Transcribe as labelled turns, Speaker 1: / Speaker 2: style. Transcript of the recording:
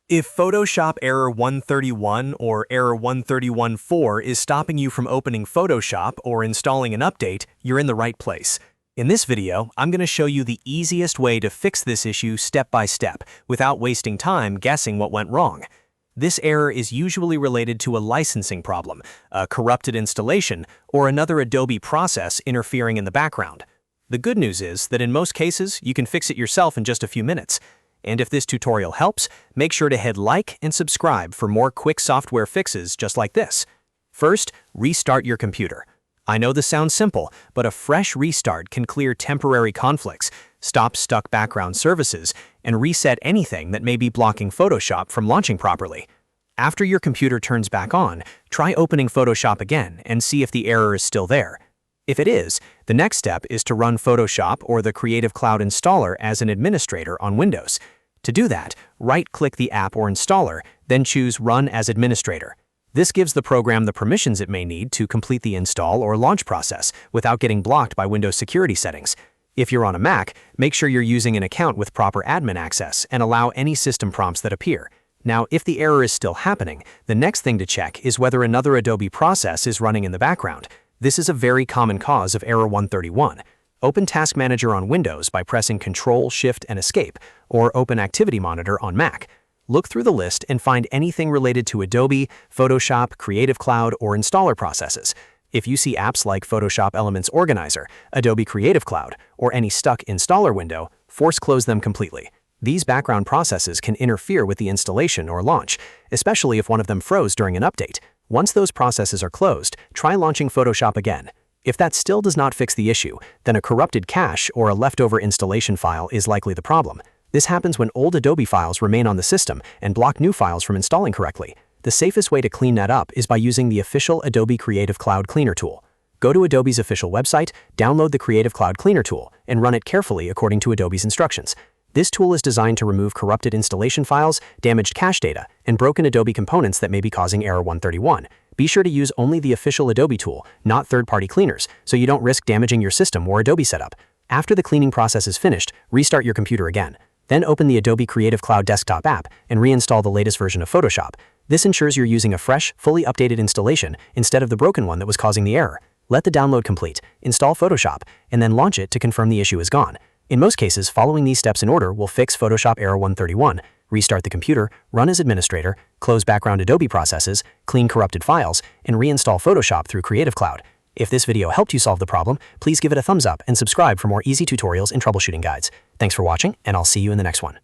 Speaker 1: If Photoshop error 131 or error 131.4 is stopping you from opening Photoshop or installing an update, you're in the right place. In this video, I'm going to show you the easiest way to fix this issue step by step without wasting time guessing what went wrong. This error is usually related to a licensing problem, a corrupted installation, or another Adobe process interfering in the background. The good news is that in most cases, you can fix it yourself in just a few minutes. And if this tutorial helps, make sure to hit like and subscribe for more quick software fixes just like this. First, restart your computer. I know this sounds simple, but a fresh restart can clear temporary conflicts, stop stuck background services, and reset anything that may be blocking Photoshop from launching properly. After your computer turns back on, try opening Photoshop again and see if the error is still there. If it is, the next step is to run Photoshop or the Creative Cloud installer as an administrator on Windows. To do that, right-click the app or installer, then choose Run as Administrator. This gives the program the permissions it may need to complete the install or launch process without getting blocked by Windows security settings. If you're on a Mac, make sure you're using an account with proper admin access and allow any system prompts that appear. Now, if the error is still happening, the next thing to check is whether another Adobe process is running in the background. This is a very common cause of error 131. Open Task Manager on Windows by pressing Ctrl, Shift, and Escape, or open Activity Monitor on Mac. Look through the list and find anything related to Adobe, Photoshop, Creative Cloud, or installer processes. If you see apps like Photoshop Elements Organizer, Adobe Creative Cloud, or any stuck installer window, force close them completely. These background processes can interfere with the installation or launch, especially if one of them froze during an update. Once those processes are closed, try launching Photoshop again. If that still does not fix the issue, then a corrupted cache or a leftover installation file is likely the problem. This happens when old Adobe files remain on the system and block new files from installing correctly. The safest way to clean that up is by using the official Adobe Creative Cloud Cleaner tool. Go to Adobe's official website, download the Creative Cloud Cleaner tool, and run it carefully according to Adobe's instructions. This tool is designed to remove corrupted installation files, damaged cache data, and broken Adobe components that may be causing error 131. Be sure to use only the official Adobe tool, not third-party cleaners, so you don't risk damaging your system or Adobe setup. After the cleaning process is finished, restart your computer again. Then open the Adobe Creative Cloud desktop app and reinstall the latest version of Photoshop. This ensures you're using a fresh, fully updated installation instead of the broken one that was causing the error. Let the download complete, install Photoshop, and then launch it to confirm the issue is gone. In most cases, following these steps in order will fix Photoshop error 131, restart the computer, run as administrator, close background Adobe processes, clean corrupted files, and reinstall Photoshop through Creative Cloud. If this video helped you solve the problem, please give it a thumbs up and subscribe for more easy tutorials and troubleshooting guides. Thanks for watching, and I'll see you in the next one.